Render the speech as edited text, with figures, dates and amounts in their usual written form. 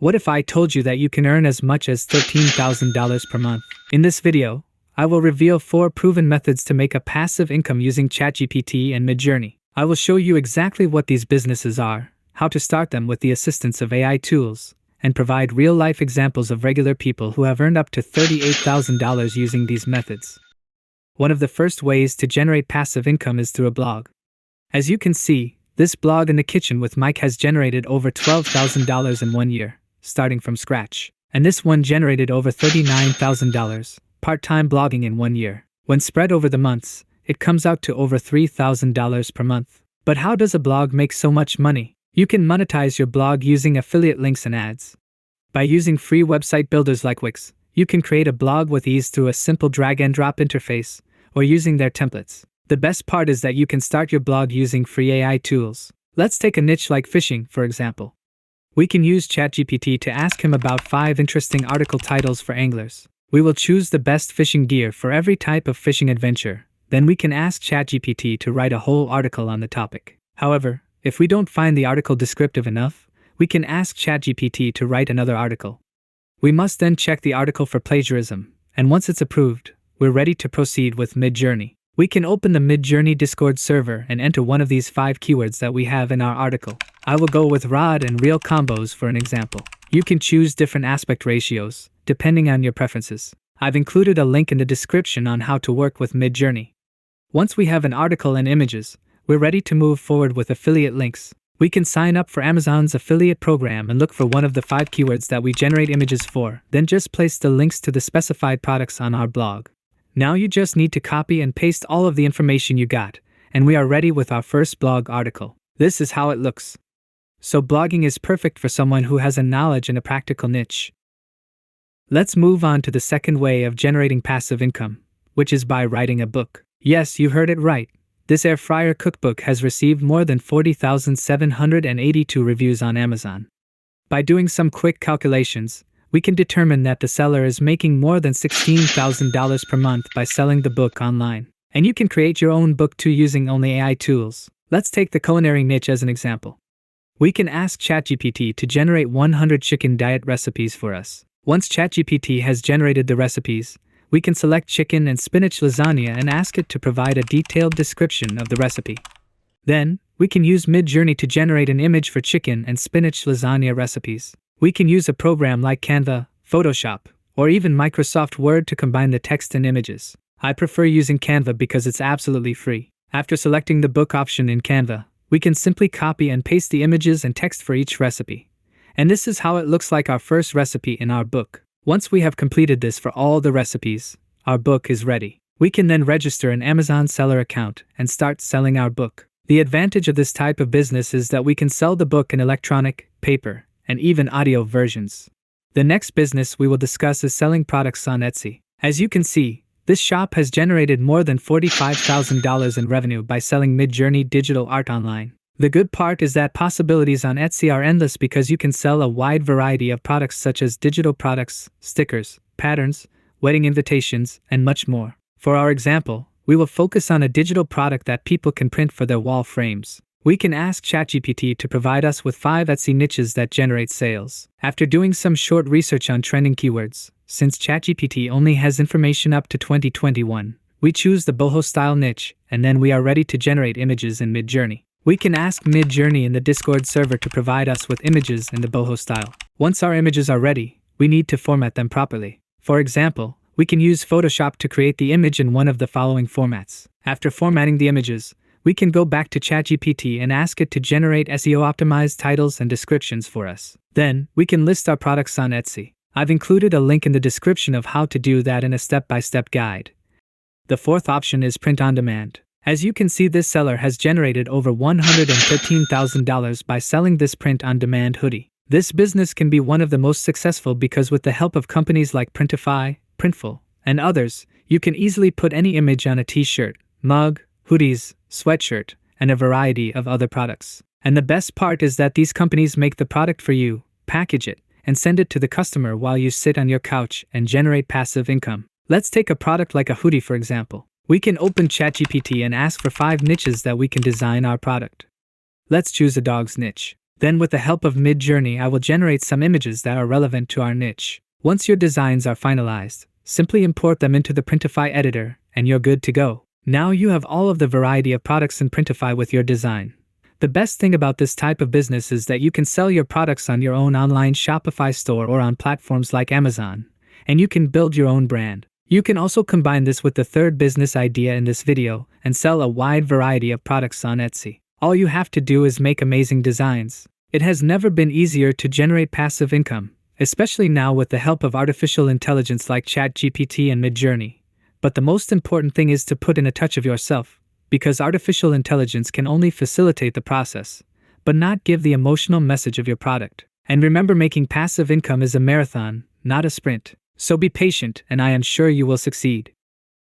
What if I told you that you can earn as much as $13,000 per month? In this video, I will reveal 4 proven methods to make a passive income using ChatGPT and Midjourney. I will show you exactly what these businesses are, how to start them with the assistance of AI tools, and provide real-life examples of regular people who have earned up to $38,000 using these methods. One of the first ways to generate passive income is through a blog. As you can see, this blog in the kitchen with Mike has generated over $12,000 in 1 year, starting from scratch. And this one generated over $39,000, part-time blogging in 1 year. When spread over the months, it comes out to over $3,000 per month. But how does a blog make so much money? You can monetize your blog using affiliate links and ads. By using free website builders like Wix, you can create a blog with ease through a simple drag-and-drop interface, or using their templates. The best part is that you can start your blog using free AI tools. Let's take a niche like fishing, for example. We can use ChatGPT to ask him about 5 interesting article titles for anglers. We will choose the best fishing gear for every type of fishing adventure. Then we can ask ChatGPT to write a whole article on the topic. However, if we don't find the article descriptive enough, we can ask ChatGPT to write another article. We must then check the article for plagiarism, and once it's approved, we're ready to proceed with Midjourney. We can open the Midjourney Discord server and enter one of these 5 keywords that we have in our article. I will go with rod and reel combos for an example. You can choose different aspect ratios, depending on your preferences. I've included a link in the description on how to work with Midjourney. Once we have an article and images, we're ready to move forward with affiliate links. We can sign up for Amazon's affiliate program and look for one of the 5 keywords that we generate images for, then just place the links to the specified products on our blog. Now you just need to copy and paste all of the information you got, and we are ready with our first blog article. This is how it looks. So blogging is perfect for someone who has a knowledge and a practical niche. Let's move on to the second way of generating passive income, which is by writing a book. Yes, you heard it right. This air fryer cookbook has received more than 40,782 reviews on Amazon. By doing some quick calculations, we can determine that the seller is making more than $16,000 per month by selling the book online. And you can create your own book too using only AI tools. Let's take the culinary niche as an example. We can ask ChatGPT to generate 100 chicken diet recipes for us. Once ChatGPT has generated the recipes, we can select chicken and spinach lasagna and ask it to provide a detailed description of the recipe. Then, we can use Midjourney to generate an image for chicken and spinach lasagna recipes. We can use a program like Canva, Photoshop, or even Microsoft Word to combine the text and images. I prefer using Canva because it's absolutely free. After selecting the book option in Canva, we can simply copy and paste the images and text for each recipe. And this is how it looks like our first recipe in our book. Once we have completed this for all the recipes, our book is ready. We can then register an Amazon seller account and start selling our book. The advantage of this type of business is that we can sell the book in electronic, paper, and even audio versions. The next business we will discuss is selling products on Etsy. As you can see, this shop has generated more than $45,000 in revenue by selling Midjourney digital art online. The good part is that possibilities on Etsy are endless because you can sell a wide variety of products such as digital products, stickers, patterns, wedding invitations, and much more. For our example, we will focus on a digital product that people can print for their wall frames. We can ask ChatGPT to provide us with 5 Etsy niches that generate sales. After doing some short research on trending keywords, since ChatGPT only has information up to 2021, we choose the boho style niche, and then we are ready to generate images in Midjourney. We can ask Midjourney in the Discord server to provide us with images in the boho style. Once our images are ready, we need to format them properly. For example, we can use Photoshop to create the image in one of the following formats. After formatting the images, we can go back to ChatGPT and ask it to generate SEO-optimized titles and descriptions for us. Then, we can list our products on Etsy. I've included a link in the description of how to do that in a step-by-step guide. The fourth option is print on demand. As you can see, this seller has generated over $113,000 by selling this print-on-demand hoodie. This business can be one of the most successful because with the help of companies like Printify, Printful, and others, you can easily put any image on a t-shirt, mug, hoodies, sweatshirt, and a variety of other products. And the best part is that these companies make the product for you, package it, and send it to the customer while you sit on your couch and generate passive income. Let's take a product like a hoodie for example. We can open ChatGPT and ask for 5 niches that we can design our product. Let's choose a dog's niche. Then with the help of Midjourney, I will generate some images that are relevant to our niche. Once your designs are finalized, simply import them into the Printify editor, and you're good to go. Now you have all of the variety of products in Printify with your design. The best thing about this type of business is that you can sell your products on your own online Shopify store or on platforms like Amazon, and you can build your own brand. You can also combine this with the third business idea in this video and sell a wide variety of products on Etsy. All you have to do is make amazing designs. It has never been easier to generate passive income, especially now with the help of artificial intelligence like ChatGPT and Midjourney. But the most important thing is to put in a touch of yourself, because artificial intelligence can only facilitate the process, but not give the emotional message of your product. And remember, making passive income is a marathon, not a sprint. So be patient, and I am sure you will succeed.